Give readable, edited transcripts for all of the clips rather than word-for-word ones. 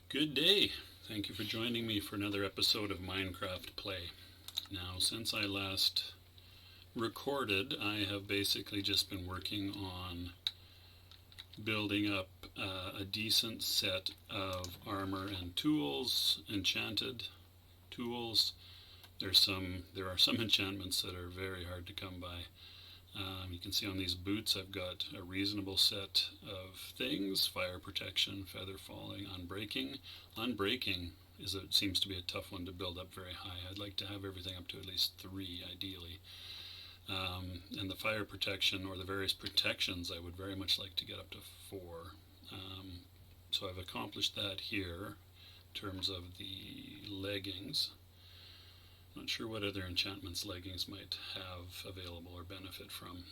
Good day. Thank you for joining me for another episode of Minecraft Play. Now, since I last recorded, I have basically just been working on building up a decent set of armor and tools, enchanted tools. There are some enchantments that are very hard to come by. You can see on these boots I've got a reasonable set of things: fire protection, feather falling, unbreaking. Unbreaking seems to be a tough one to build up very high. I'd like to have everything up to at least 3 ideally. And the fire protection, or the various protections, I would very much like to get up to 4. So I've accomplished that here in terms of the leggings. Not sure what other enchantments leggings might have available or benefit from,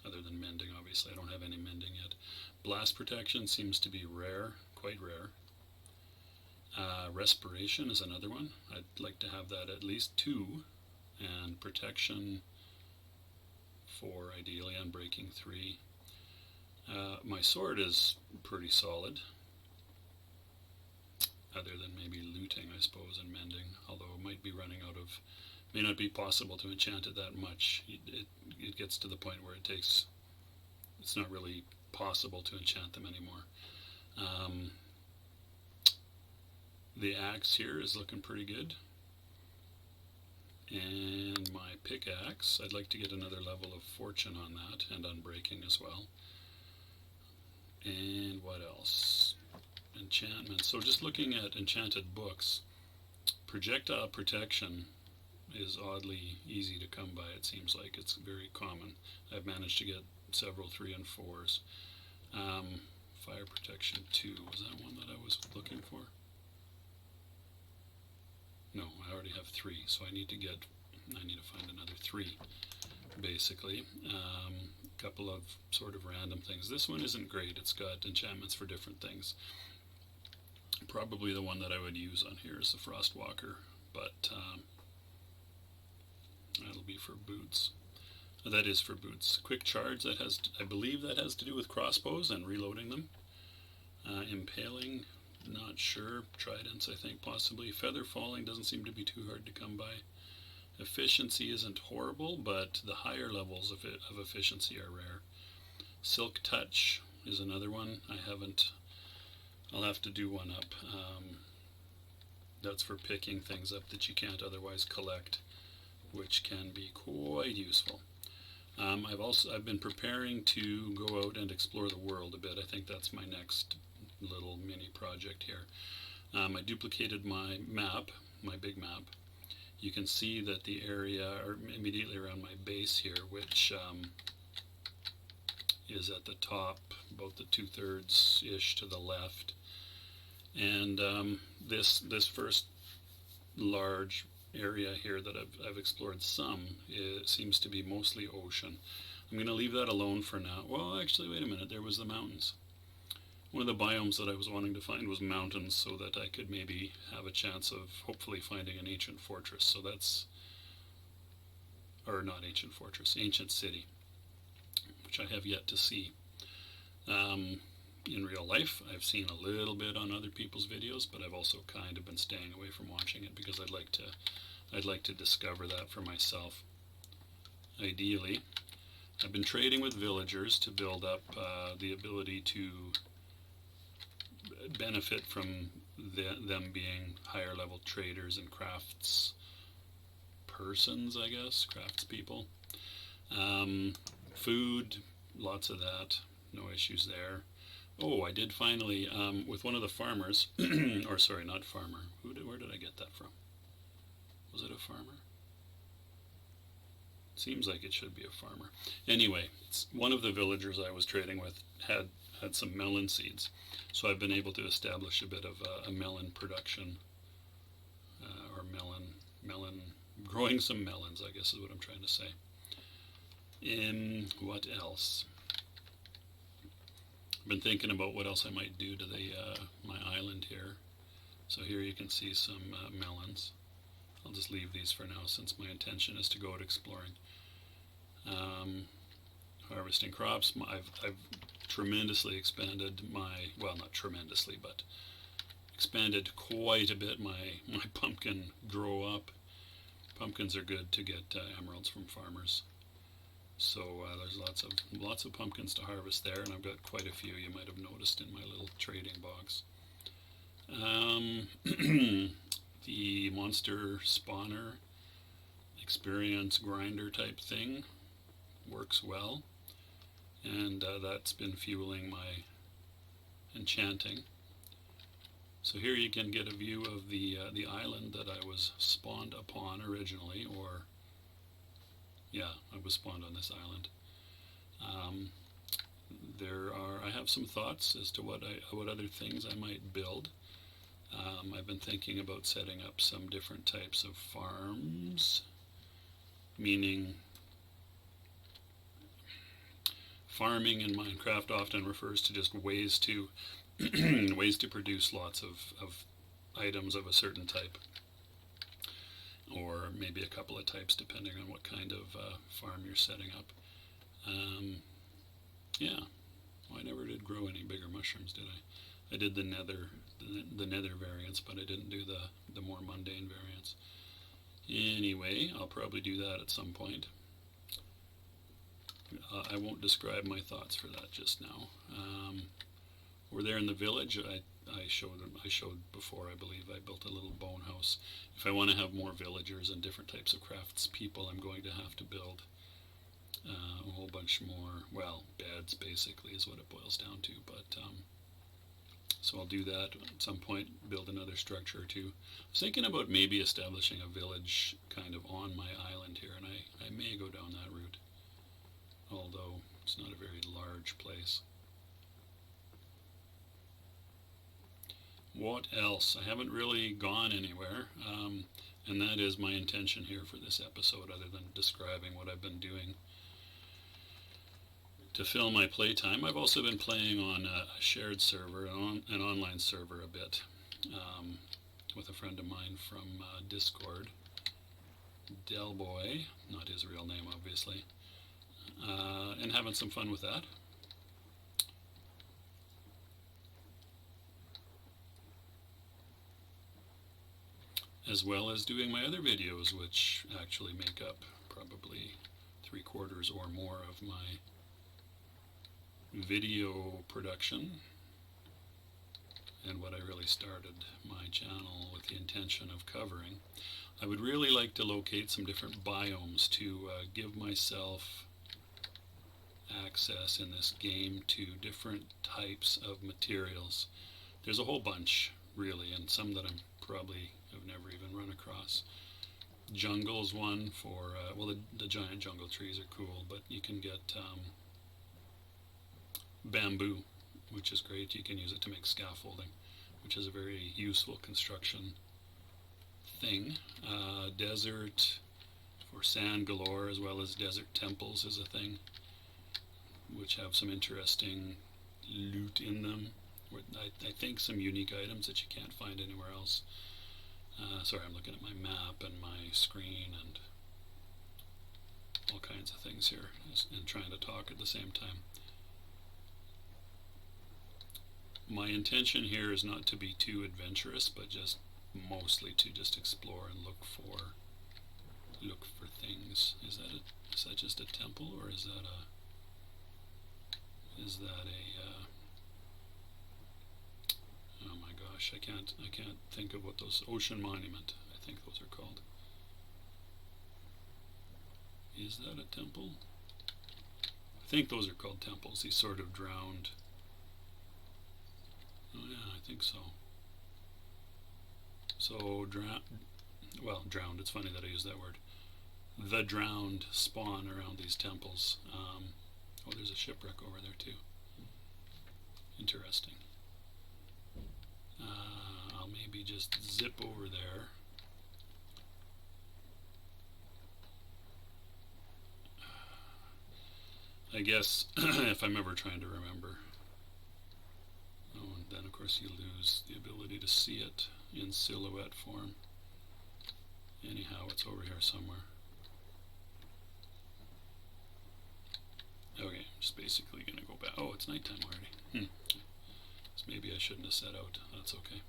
other than mending. Obviously, I don't have any mending yet. Blast protection seems to be rare, quite rare. Respiration is another one. I'd like to have that at least 2, and protection 4, ideally, unbreaking 3. My sword is pretty solid, other than maybe looting, I suppose, and mending, although it might be running out of, may not be possible to enchant it that much. It gets to the point where it's not really possible to enchant them anymore. The axe here is looking pretty good. And my pickaxe, I'd like to get another level of fortune on that, and unbreaking as well. And what else? Enchantments. So just looking at enchanted books, projectile protection is oddly easy to come by. It seems like it's very common. I've managed to get several 3 and 4s. Fire protection 2, was that one that I was looking for? No, I already have 3, so I need to find another 3, basically. A couple of sort of random things. This one isn't great. It's got enchantments for different things. Probably the one that I would use on here is the Frostwalker, but that'll be for boots. That is for boots. Quick charge, I believe that has to do with crossbows and reloading them. Impaling, not sure. Tridents, I think, possibly. Feather falling doesn't seem to be too hard to come by. Efficiency isn't horrible, but the higher levels of efficiency are rare. Silk touch is another one. I'll have to do one up. That's for picking things up that you can't otherwise collect, which can be quite useful. I've been preparing to go out and explore the world a bit. I think that's my next little mini project here. I duplicated my map, my big map. You can see that the area immediately around my base here, which is at the top, about the 2/3-ish to the left. And this first large area here that I've explored seems to be mostly ocean. I'm going to leave that alone for now. Well, actually, wait a minute. There was the mountains. One of the biomes that I was wanting to find was mountains, so that I could maybe have a chance of hopefully finding an ancient fortress. So or not ancient fortress, ancient city, which I have yet to see. In real life, I've seen a little bit on other people's videos, but I've also kind of been staying away from watching it because I'd like to discover that for myself. Ideally, I've been trading with villagers to build up the ability to benefit from them being higher level traders and crafts persons, I guess, craftspeople. Food, lots of that, no issues there. Oh, I did finally, with one of the farmers, or sorry, not farmer. Where did I get that from? Was it a farmer? Seems like it should be a farmer. Anyway, one of the villagers I was trading with had some melon seeds, so I've been able to establish a bit of a melon production, or melon, growing some melons, I guess is what I'm trying to say. What else? I've been thinking about what else I might do to my island here. So here you can see some melons. I'll just leave these for now since my intention is to go out exploring. Harvesting crops. I've tremendously expanded well, not tremendously, but expanded quite a bit my pumpkin grow up. Pumpkins are good to get emeralds from farmers. So there's lots of pumpkins to harvest there, and I've got quite a few you might have noticed in my little trading box. The monster spawner experience grinder type thing works well, and that's been fueling my enchanting. So here you can get a view of the island that I was spawned upon originally, or yeah, I was spawned on this island. I have some thoughts as to what other things I might build. I've been thinking about setting up some different types of farms, meaning farming in Minecraft often refers to just ways to ways to produce lots of items of a certain type, or maybe a couple of types depending on what kind of farm you're setting up. Yeah, well, I never did grow any bigger mushrooms, did I? I did the nether variants, but I didn't do the more mundane variants. Anyway, I'll probably do that at some point. I won't describe my thoughts for that just now. We're there in the village. I showed before, I believe, I built a little bone house. If I want to have more villagers and different types of craftspeople, I'm going to have to build a whole bunch more, well, beds basically is what it boils down to. But so I'll do that at some point, build another structure or two. I was thinking about maybe establishing a village kind of on my island here, and I may go down that route, although it's not a very large place. What else? I haven't really gone anywhere, and that is my intention here for this episode, other than describing what I've been doing to fill my playtime. I've also been playing on a shared server, an online server a bit, with a friend of mine from Discord, Delboy, not his real name obviously, and having some fun with that. As well as doing my other videos, which actually make up probably 3/4 or more of my video production, and what I really started my channel with the intention of covering. I would really like to locate some different biomes to give myself access in this game to different types of materials. There's a whole bunch, really, and some that I'm probably have never even run across. Jungle's one for, well, the giant jungle trees are cool, but you can get bamboo, which is great. You can use it to make scaffolding, which is a very useful construction thing. Desert for sand galore, as well as desert temples is a thing, which have some interesting loot in them. I think some unique items that you can't find anywhere else. Sorry, I'm looking at my map and my screen and all kinds of things here, and trying to talk at the same time. My intention here is not to be too adventurous, but just mostly to just explore and look for things. Is that just a temple, or is that a oh my gosh, I can't think of what those, ocean monument, I think those are called. Is that a temple? I think those are called temples, these sort of drowned. Oh yeah, I think so. So drowned, it's funny that I use that word. The drowned spawn around these temples. Oh, there's a shipwreck over there too. Interesting. I'll maybe just zip over there. I guess if I'm ever trying to remember. Oh, and then of course you lose the ability to see it in silhouette form. Anyhow, it's over here somewhere. Okay, I'm just basically going to go back. Oh, it's nighttime already. So maybe I shouldn't have set out. That's okay.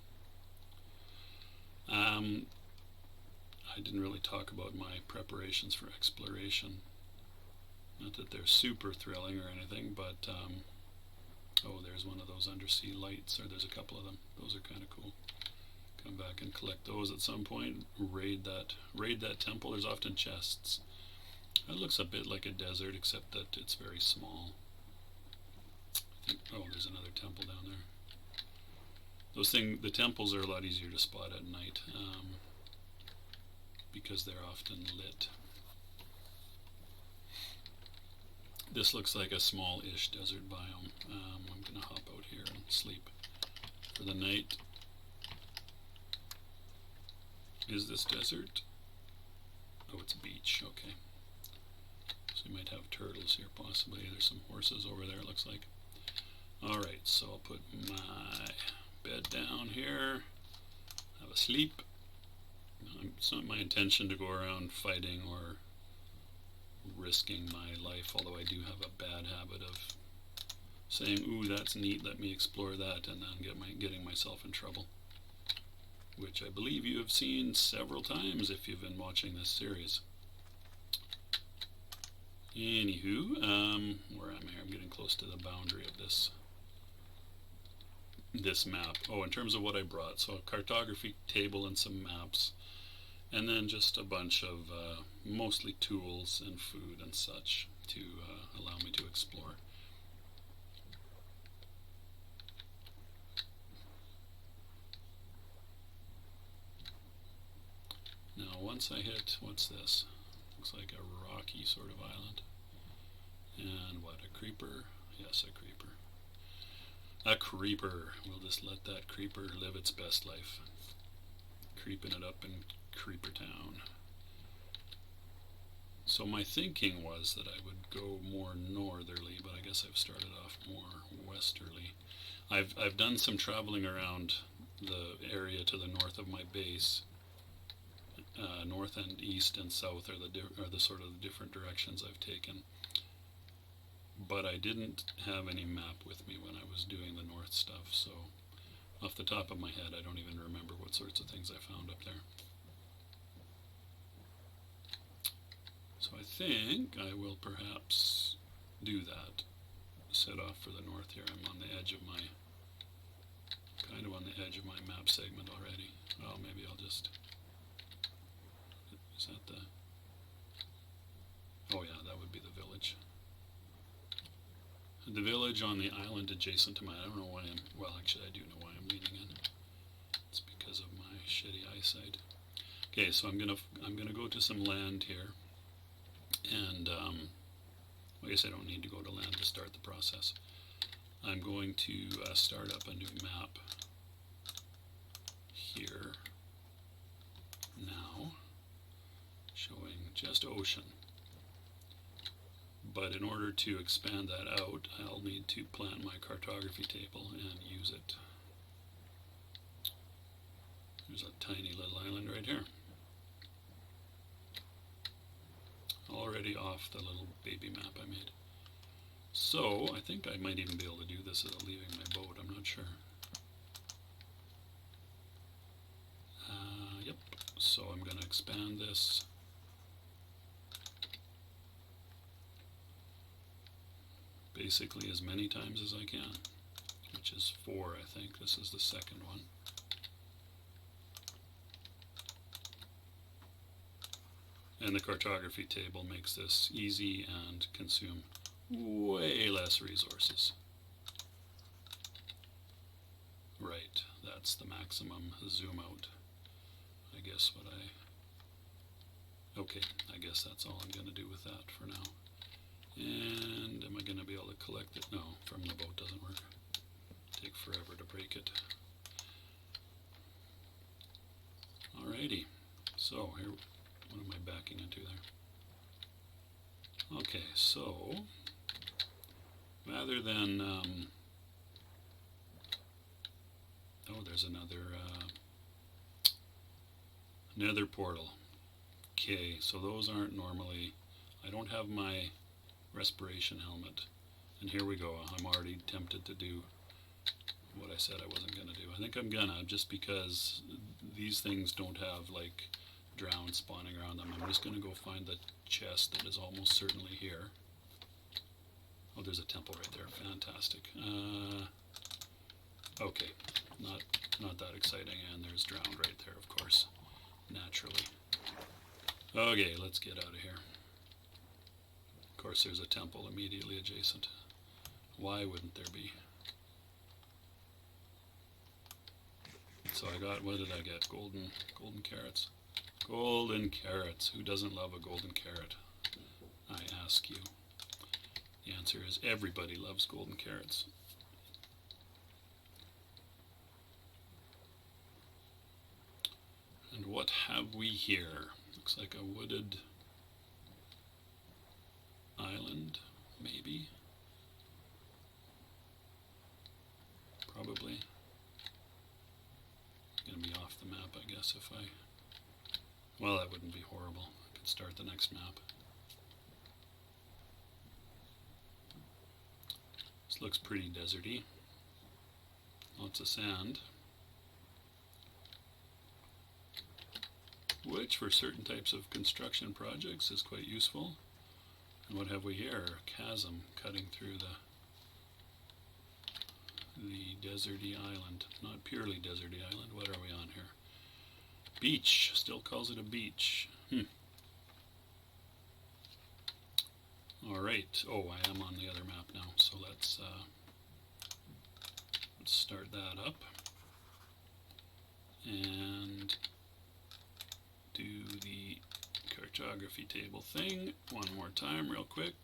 I didn't really talk about my preparations for exploration. Not that they're super thrilling or anything, but oh, there's one of those undersea lights, or there's a couple of them. Those are kind of cool. Come back and collect those at some point. Raid that temple. There's often chests. It looks a bit like a desert, except that it's very small. I think, oh, there's another temple down there. The temples are a lot easier to spot at night because they're often lit. This looks like a small-ish desert biome. I'm going to hop out here and sleep for the night. Is this desert? Oh, it's a beach. Okay. So you might have turtles here, possibly. There's some horses over there, it looks like. Alright, so I'll put my bed down here. Have a sleep. It's not my intention to go around fighting or risking my life, although I do have a bad habit of saying, ooh, that's neat, let me explore that, and then getting myself in trouble. Which I believe you have seen several times if you've been watching this series. Anywho, where am I here? I'm getting close to the boundary of this map. Oh, in terms of what I brought, so a cartography table and some maps, and then just a bunch of mostly tools and food and such to allow me to explore. Now once I hit, what's this? Looks like a rocky sort of island. And what, a creeper? Yes, a creeper. A creeper. We'll just let that creeper live its best life. Creeping it up in Creeper Town. So my thinking was that I would go more northerly, but I guess I've started off more westerly. I've done some traveling around the area to the north of my base. North and east and south are the sort of different directions I've taken. But I didn't have any map with me when I was doing the north stuff, so off the top of my head I don't even remember what sorts of things I found up there. So I think I will perhaps do that. Set off for the north here. I'm on the edge of my, kind of on the edge of my map segment already. Oh, maybe I'll just, is that the, oh yeah, that would be the village. The village on the island adjacent to mine. I don't know why well actually I do know why I'm leaning in. It's because of my shitty eyesight. Okay, so I'm gonna go to some land here. And I guess I don't need to go to land to start the process. I'm going to start up a new map here now, showing just ocean. But in order to expand that out, I'll need to plant my cartography table and use it. There's a tiny little island right here. Already off the little baby map I made. So I think I might even be able to do this without leaving my boat, I'm not sure. Yep, so I'm going to expand this. Basically as many times as I can, which is 4 I think. This is the second one. And the cartography table makes this easy and consume way less resources. Right, that's the maximum zoom out. I guess okay, I guess that's all I'm going to do with that for now. And am I going to be able to collect it? No, from the boat doesn't work. Take forever to break it. Alrighty, so here, what am I backing into there? Okay, so rather than oh, there's another nether portal. Okay, so those aren't normally, I don't have my respiration helmet, and here we go. I'm already tempted to do what I said I wasn't going to do. I think I'm gonna, just because these things don't have like drown spawning around them. I'm just going to go find the chest that is almost certainly here. Oh, there's a temple right there. Fantastic. Okay, not that exciting, and there's drowned right there, of course, naturally. Okay, let's get out of here. Of course, there's a temple immediately adjacent. Why wouldn't there be? So I got, what did I get? Golden carrots. Golden carrots. Who doesn't love a golden carrot? I ask you. The answer is everybody loves golden carrots. And what have we here? Looks like a wooded island, maybe. Probably. It's going to be off the map, I guess, if I... Well, that wouldn't be horrible. I could start the next map. This looks pretty deserty. Lots of sand. Which, for certain types of construction projects, is quite useful. And what have we here? A chasm cutting through the deserty island. Not purely deserty island. What are we on here? Beach. Still calls it a beach. Alright. Oh, I am on the other map now. So let's start that up. And do the cartography table thing one more time real quick.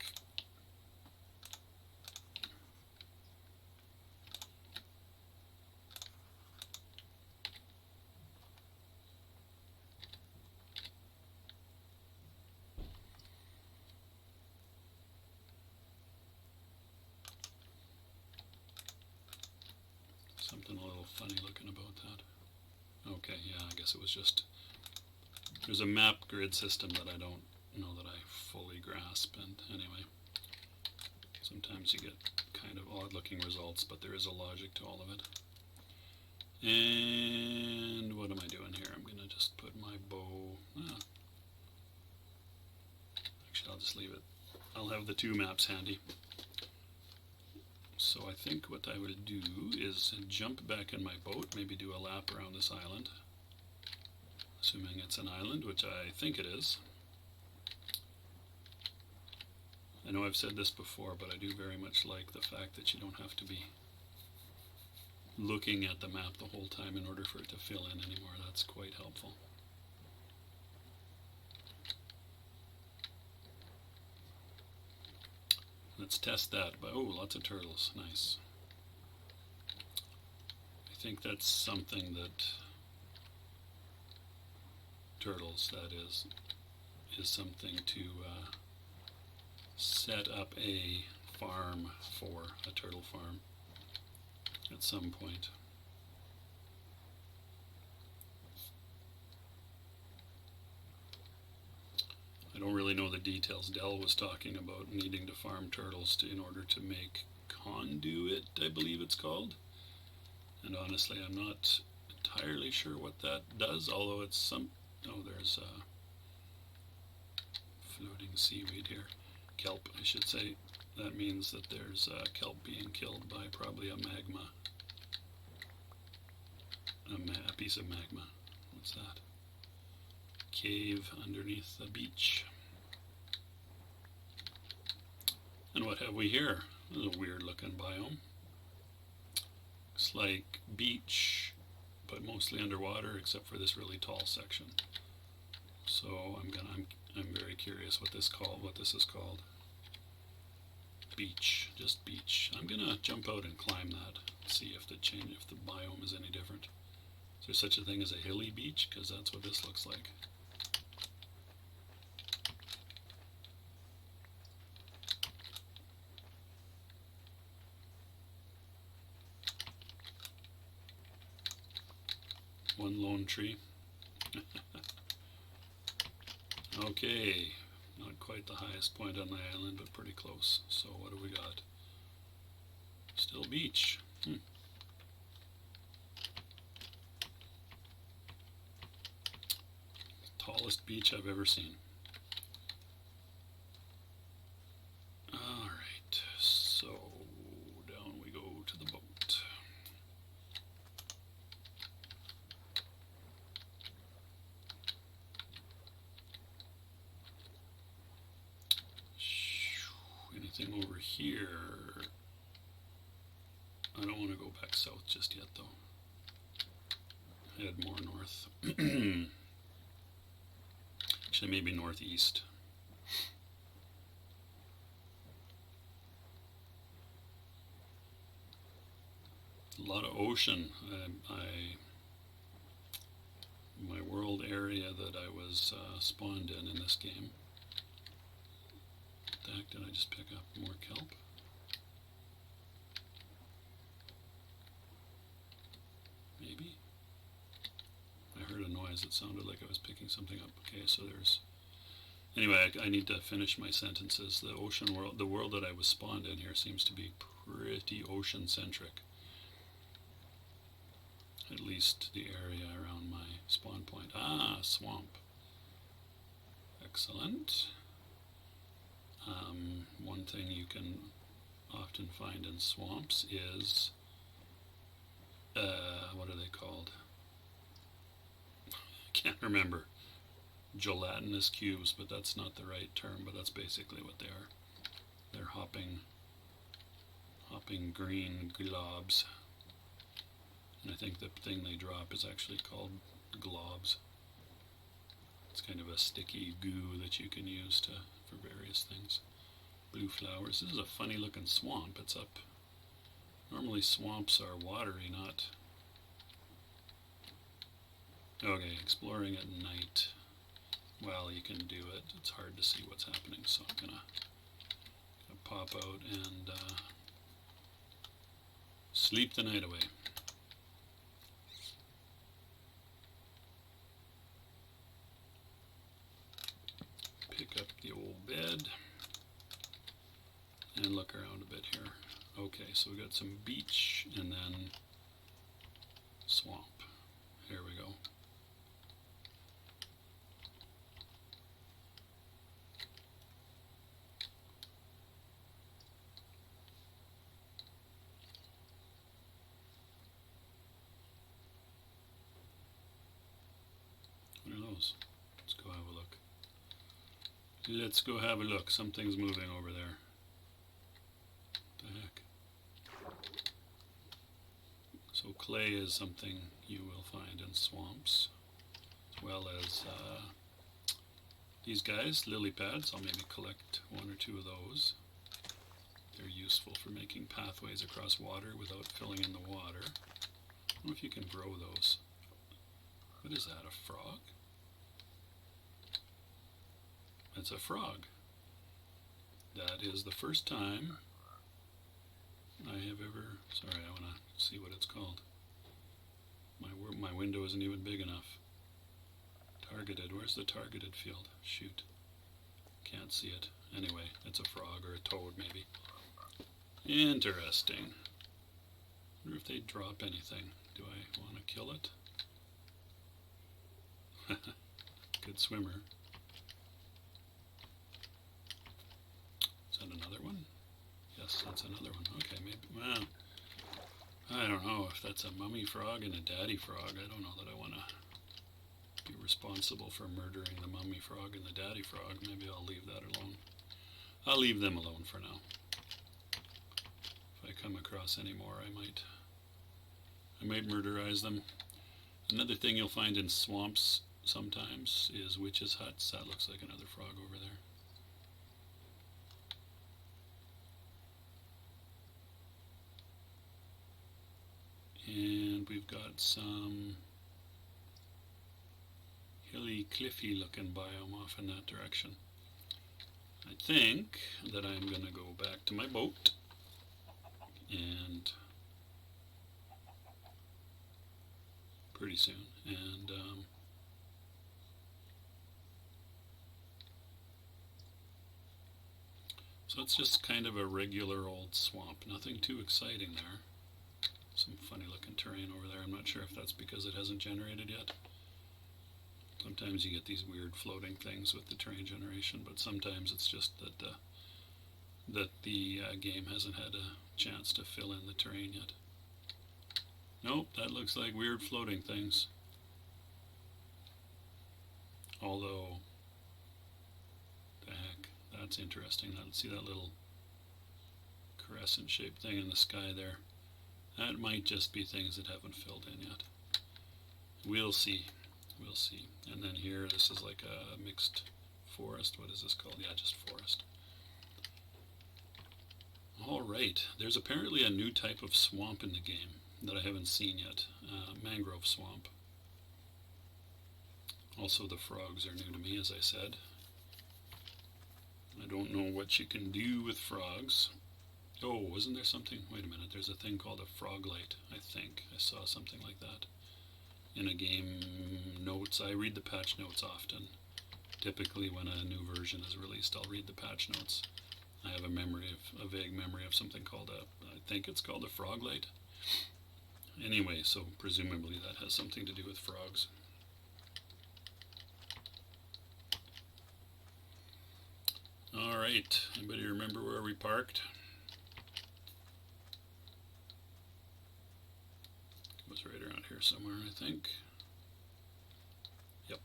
Something a little funny looking about that. Okay, yeah, I guess it was just... There's a map grid system that I don't know that I fully grasp, and anyway, sometimes you get kind of odd looking results, but there is a logic to all of it. And what am I doing here? I'm going to just put my bow... Actually, I'll just leave it. I'll have the two maps handy. So I think what I will do is jump back in my boat, maybe do a lap around this island. Assuming it's an island, which I think it is. I know I've said this before, but I do very much like the fact that you don't have to be looking at the map the whole time in order for it to fill in anymore. That's quite helpful. Let's test that. Oh, lots of turtles. Nice. I think that's something that... turtles, that is something to set up a farm for, a turtle farm, at some point. I don't really know the details. Dell was talking about needing to farm turtles in order to make conduit, I believe it's called. And honestly, I'm not entirely sure what that does, although it's some... Oh, there's floating seaweed here. Kelp, I should say. That means that there's kelp being killed by probably a magma. A piece of magma. What's that? Cave underneath the beach. And what have we here? This is a weird looking biome. Looks like beach, but mostly underwater, except for this really tall section. So I'm very curious what this is called. Beach, just beach. I'm gonna jump out and climb that. See if the biome is any different. Is there such a thing as a hilly beach? Because that's what this looks like. One lone tree. Okay, not quite the highest point on the island, but pretty close. So what do we got? Still beach. tallest beach I've ever seen. Alright, so down we go to the boat. Anything over here? I don't want to go back south just yet though. Head more north. Actually, maybe northeast. A lot of ocean. My world area that I was spawned in this game. What the heck, did I just pick up more kelp? Maybe? I heard a noise that sounded like I was picking something up. Okay, so there's... Anyway, I need to finish my sentences. The ocean world, the world that I was spawned in here seems to be pretty ocean-centric. At least the area around my spawn point. Ah, swamp. Excellent. One thing you can often find in swamps is, what are they called? I can't remember. Gelatinous cubes, but that's not the right term, but that's basically what they are. They're hopping green globs. And I think the thing they drop is actually called globs. It's kind of a sticky goo that you can use for various things. Blue flowers. This is a funny looking swamp. It's up. Normally swamps are watery, not... Okay, exploring at night. Well, you can do it. It's hard to see what's happening, so I'm gonna pop out and sleep the night away. Pick up the old bed and look around a bit here. Okay, so we got some beach and then swamp. Here we go. What are those? Let's go have a look. Let's go have a look. Something's moving over there. What the heck? So clay is something you will find in swamps, as well as these guys, lily pads. I'll maybe collect one or two of those. They're useful for making pathways across water without filling in the water. I don't know if you can grow those. What is that, a frog? It's a frog. That is the first time I have ever... Sorry, I want to see what it's called. My window isn't even big enough. Targeted. Where's the targeted field? Shoot. Can't see it. Anyway, it's a frog or a toad maybe. Interesting. Wonder if they drop anything. Do I want to kill it? Good swimmer. Is that another one? Yes, that's another one. Okay, maybe. Well, I don't know if that's a mummy frog and a daddy frog. I don't know that I want to be responsible for murdering the mummy frog and the daddy frog. Maybe I'll leave that alone. I'll leave them alone for now. If I come across any more, I might murderize them. Another thing you'll find in swamps sometimes is witches' huts. That looks like another frog over there. And we've got some hilly, cliffy looking biome off in that direction. I think that I'm going to go back to my boat and pretty soon, and so it's just kind of a regular old swamp, nothing too exciting there. Some funny looking terrain over there. I'm not sure if that's because it hasn't generated yet. Sometimes you get these weird floating things with the terrain generation, but sometimes it's just that the game hasn't had a chance to fill in the terrain yet. Nope, that looks like weird floating things. Although, the heck, that's interesting. See that little crescent-shaped thing in the sky there? That might just be things that haven't filled in yet. We'll see. We'll see. And then here, this is like a mixed forest. What is this called? Yeah, just forest. Alright, there's apparently a new type of swamp in the game that I haven't seen yet. Mangrove swamp. Also, the frogs are new to me, as I said. I don't know what you can do with frogs. Oh, wasn't there something? Wait a minute, there's a thing called a frog light, I think. I saw something like that in a game notes. I read the patch notes often. Typically when a new version is released, I'll read the patch notes. I have a vague memory of something called I think it's called a frog light. Anyway, so presumably that has something to do with frogs. Alright, anybody remember where we parked? It was right around here somewhere, I think. Yep.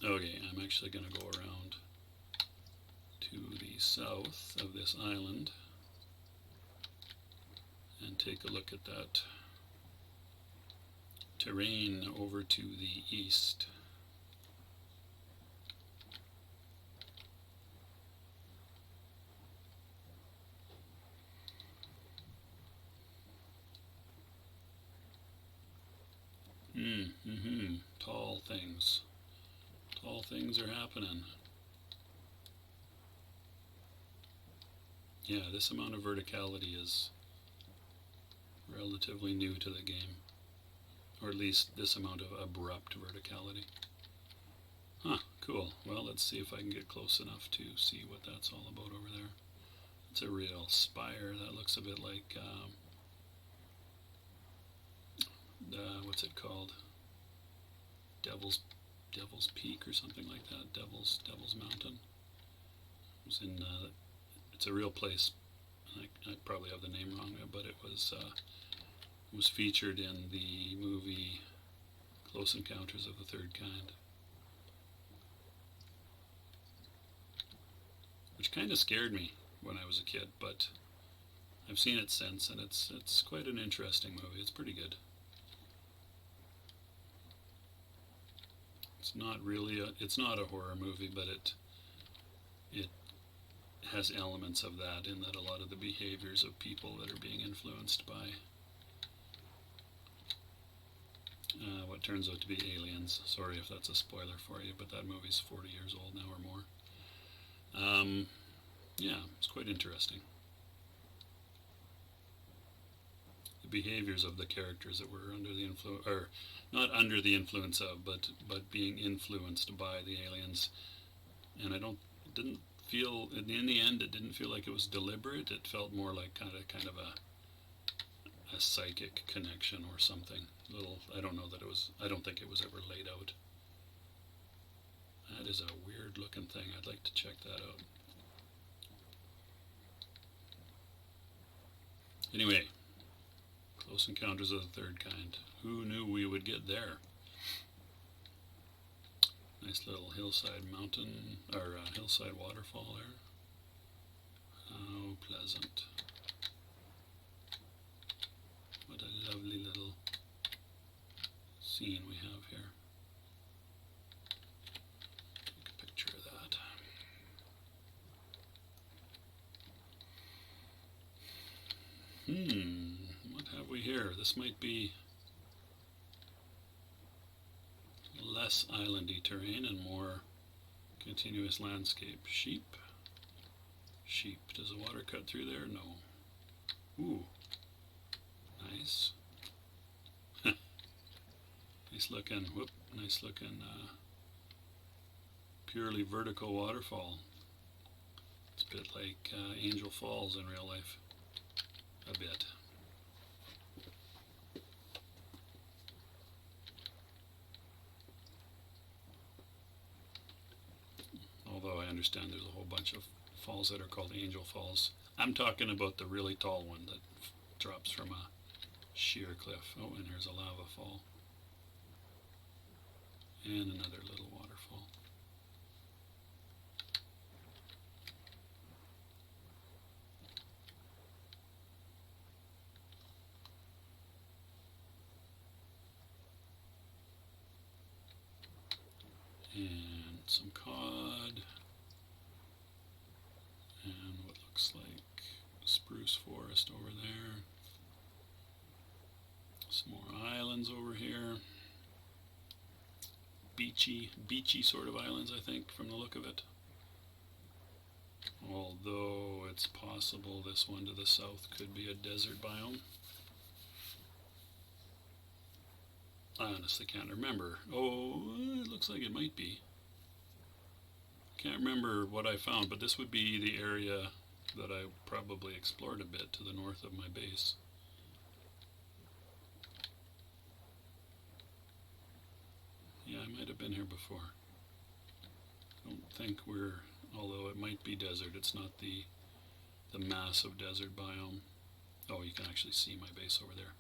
Okay, I'm actually going to go around to the south of this island and take a look at that terrain over to the east. Tall things. Tall things are happening. Yeah, this amount of verticality is relatively new to the game. Or at least this amount of abrupt verticality. Huh, cool. Well, let's see if I can get close enough to see what that's all about over there. It's a real spire. That looks a bit like, what's it called? Devil's Peak or something like that. Devil's Mountain. It was in, it's a real place. I probably have the name wrong, but it was featured in the movie Close Encounters of the Third Kind, which kind of scared me when I was a kid, but I've seen it since, and it's quite an interesting movie. It's pretty good. It's not really it's not a horror movie, but it has elements of that, in that a lot of the behaviors of people that are being influenced by what turns out to be aliens. Sorry if that's a spoiler for you, but that movie's 40 years old now or more. Yeah, it's quite interesting. The behaviors of the characters that were under the influence, or not under the influence of, but being influenced by the aliens. And didn't feel, in the end, it didn't feel like it was deliberate. It felt more like kind of a psychic connection or something. I don't think it was ever laid out. That is a weird looking thing. I'd like to check that out. Anyway, Close Encounters of the Third Kind. Who knew we would get there? Nice little hillside mountain, or hillside waterfall there. How pleasant. What a lovely little scene we have here. Take a picture of that. What have we here? This might be less islandy terrain and more continuous landscape. Sheep. Does the water cut through there? No. Ooh. Nice. Nice looking purely vertical waterfall. It's a bit like Angel Falls in real life. A bit. understand there's a whole bunch of falls that are called Angel Falls. I'm talking about the really tall one that drops from a sheer cliff. Oh, and here's a lava fall. And another little waterfall. And some cod. And what looks like spruce forest over there. Some more islands over here. Beachy sort of islands, I think, from the look of it. Although it's possible this one to the south could be a desert biome. I honestly can't remember. Oh, it looks like it might be. Can't remember what I found, but this would be the area that I probably explored a bit to the north of my base. Yeah, I might have been here before. I don't think we're, although it might be desert, it's not the massive desert biome. Oh, you can actually see my base over there.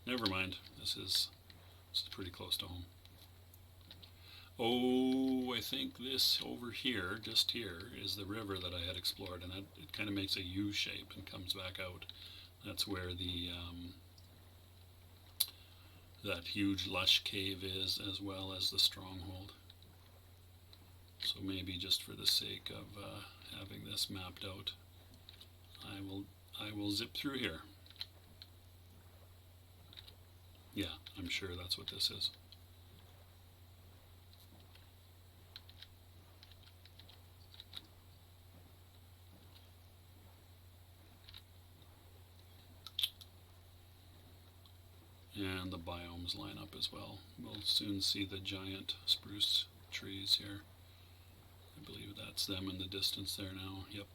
Never mind, this is pretty close to home. Oh, I think this over here, just here, is the river that I had explored, and it kind of makes a U shape and comes back out. That's where the that huge lush cave is, as well as the stronghold. So maybe just for the sake of having this mapped out, I will zip through here. Yeah, I'm sure that's what this is. And the biomes line up as well. We'll soon see the giant spruce trees here. I believe that's them in the distance there now. Yep.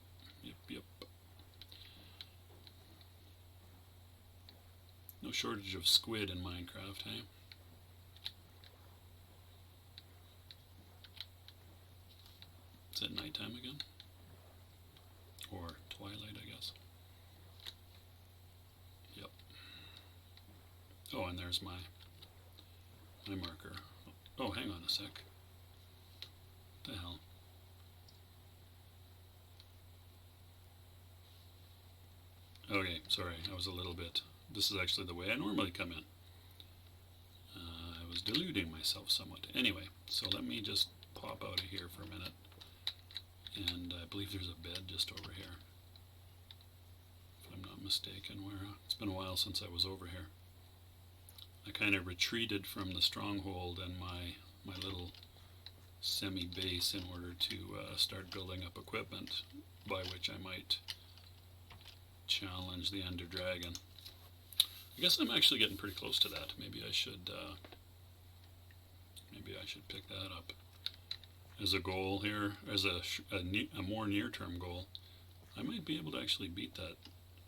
No shortage of squid in Minecraft, hey? Is it nighttime again? Or twilight, I guess. Yep. Oh, and there's my marker. Oh, hang on a sec. What the hell? Okay, sorry, I was a little bit... This is actually the way I normally come in. I was deluding myself somewhat. Anyway, so let me just pop out of here for a minute. And I believe there's a bed just over here. If I'm not mistaken, it's been a while since I was over here. I kind of retreated from the stronghold and my little semi-base in order to start building up equipment, by which I might challenge the Ender Dragon. I guess I'm actually getting pretty close to that. Maybe I should pick that up as a goal here, as a more near-term goal. I might be able to actually beat that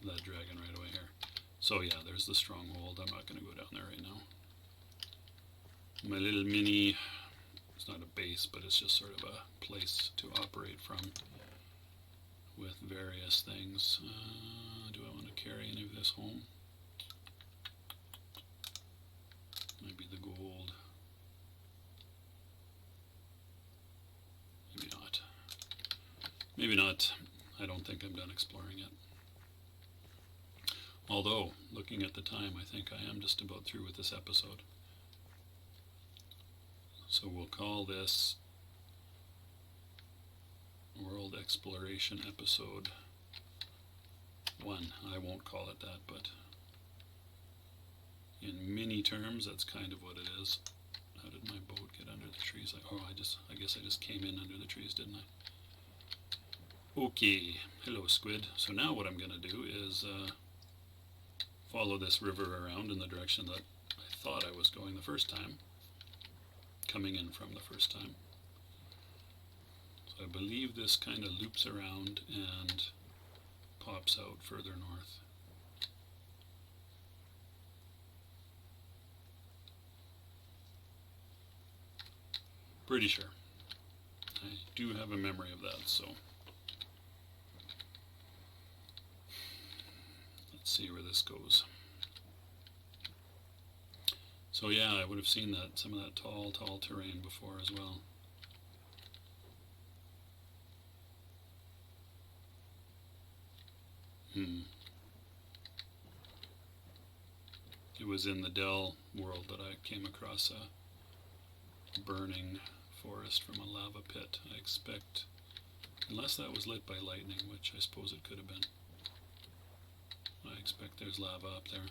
dragon right away here. So yeah, there's the stronghold. I'm not going to go down there right now. My little mini, it's not a base, but it's just sort of a place to operate from with various things. Do I want to carry any of this home? Maybe the gold. Maybe not. Maybe not. I don't think I'm done exploring yet. Although, looking at the time, I think I am just about through with this episode. So we'll call this World Exploration Episode 1. I won't call it that, but in mini terms, that's kind of what it is. How did my boat get under the trees? Oh, I guess I just came in under the trees, didn't I? Okay, hello squid. So now what I'm going to do is follow this river around in the direction that I thought I was going the first time, coming in from the first time. So I believe this kind of loops around and pops out further north. Pretty sure. I do have a memory of that, so let's see where this goes. So yeah, I would have seen that, some of that tall terrain before as well. It was in the Dell world that I came across a burning forest from a lava pit. I expect, unless that was lit by lightning, which I suppose it could have been. I expect there's lava up there.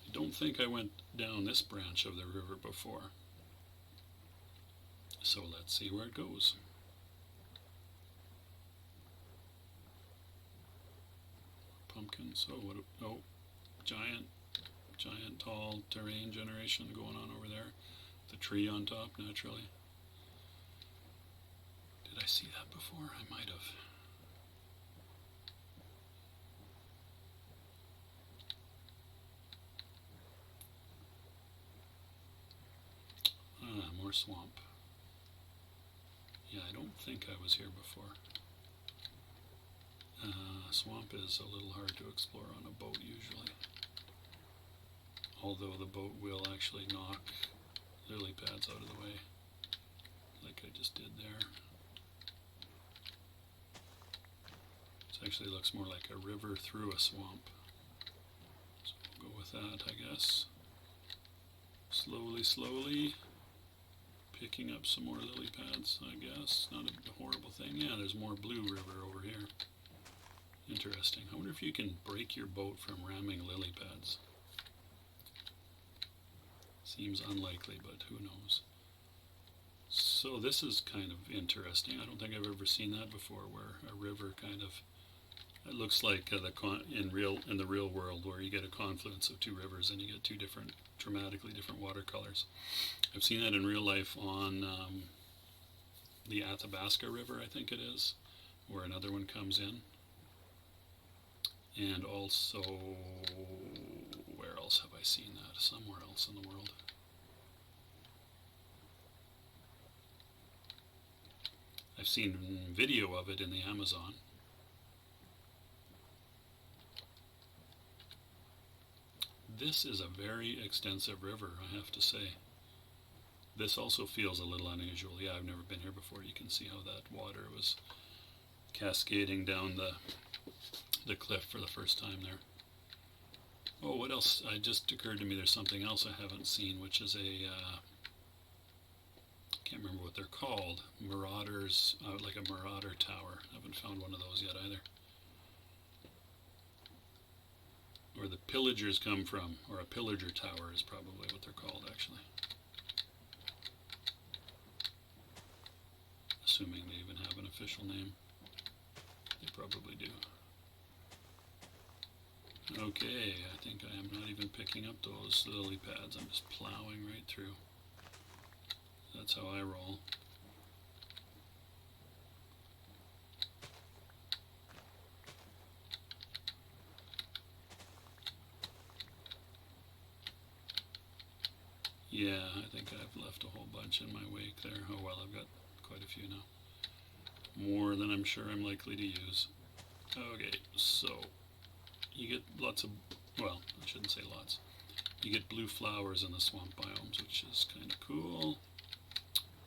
I don't think I went down this branch of the river before. So let's see where it goes. Pumpkins. Oh, what? Oh, giant, tall terrain generation going on over there. The tree on top, naturally. Did I see that before? I might have. Ah, more swamp. Yeah, I don't think I was here before. Swamp is a little hard to explore on a boat usually. Although the boat will actually knock lily pads out of the way, like I just did there. It actually looks more like a river through a swamp. So we'll go with that, I guess. Slowly picking up some more lily pads, I guess. Not a horrible thing. Yeah, there's more blue river over here. Interesting. I wonder if you can break your boat from ramming lily pads. Seems unlikely, but who knows. So this is kind of interesting. I don't think I've ever seen that before, where a river kind of, it looks like in the real world, where you get a confluence of two rivers and you get two different, dramatically different watercolors. I've seen that in real life on the Athabasca River, I think it is, where another one comes in. And also, where else have I seen that? Somewhere else in the world. I've seen video of it in the Amazon. This is a very extensive river, I have to say. This also feels a little unusual. Yeah, I've never been here before. You can see how that water was cascading down the cliff for the first time there. Oh, what else? It just occurred to me there's something else I haven't seen, which is can't remember what they're called. Marauders, like a marauder tower. I haven't found one of those yet either. Where the pillagers come from, or a pillager tower is probably what they're called, actually. Assuming they even have an official name. They probably do. Okay, I think I am not even picking up those lily pads. I'm just plowing right through. That's how I roll. Yeah, I think I've left a whole bunch in my wake there. Oh well, I've got quite a few now. More than I'm sure I'm likely to use. Okay, so you get lots of, well, I shouldn't say lots. You get blue flowers in the swamp biomes, which is kind of cool.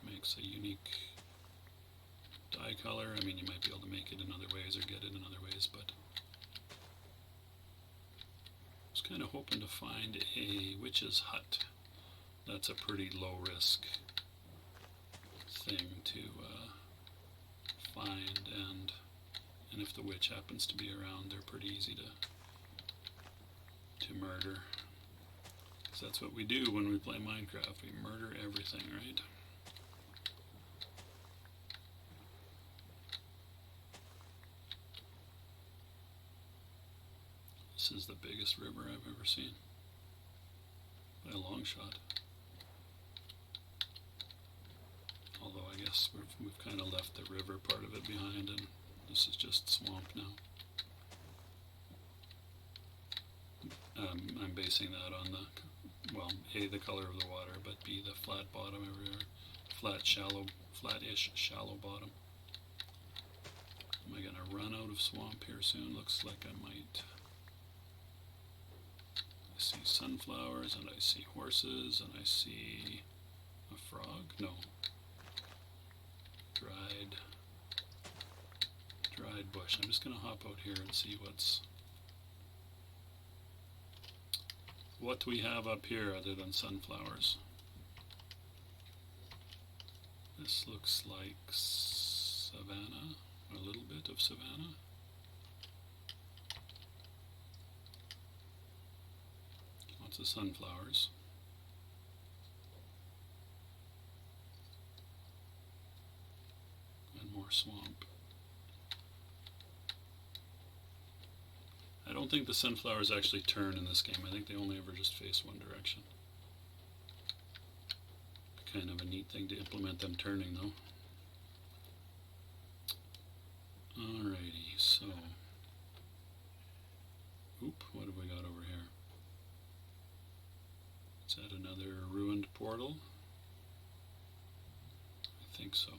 Makes a unique dye color. I mean, you might be able to make it in other ways or get it in other ways, but I was kind of hoping to find a witch's hut. That's a pretty low risk thing to find, and if the witch happens to be around, they're pretty easy to murder. Because that's what we do when we play Minecraft. We murder everything, right? This is the biggest river I've ever seen, by a long shot. Although I guess we've kind of left the river part of it behind, and this is just swamp now. I'm basing that on the well, A, the color of the water, but B, the flat bottom everywhere. Flat, shallow, flat-ish, shallow bottom. Am I going to run out of swamp here soon? Looks like I might. I see sunflowers, and I see horses, and I see a frog. No. Dried bush. I'm just going to hop out here and see what we have up here other than sunflowers. This looks like savanna, a little bit of savanna. Lots of sunflowers. And more swamp. I don't think the sunflowers actually turn in this game. I think they only ever just face one direction. Kind of a neat thing to implement them turning, though. Alrighty, so... Oop, what have we got over here? Is that another ruined portal? I think so.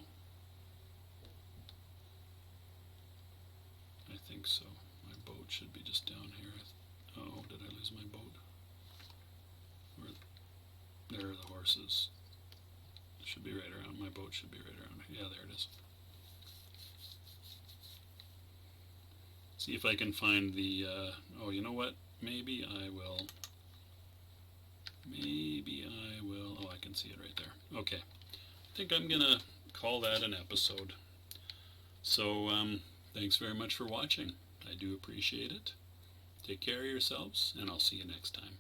I think so. My boat should be just down here. Oh, did I lose my boat? There are the horses. Should be right around. My boat should be right around. Yeah, there it is. See if I can find the, oh, you know what? Maybe I will, oh, I can see it right there. Okay. I think I'm gonna call that an episode. So, thanks very much for watching. I do appreciate it. Take care of yourselves, and I'll see you next time.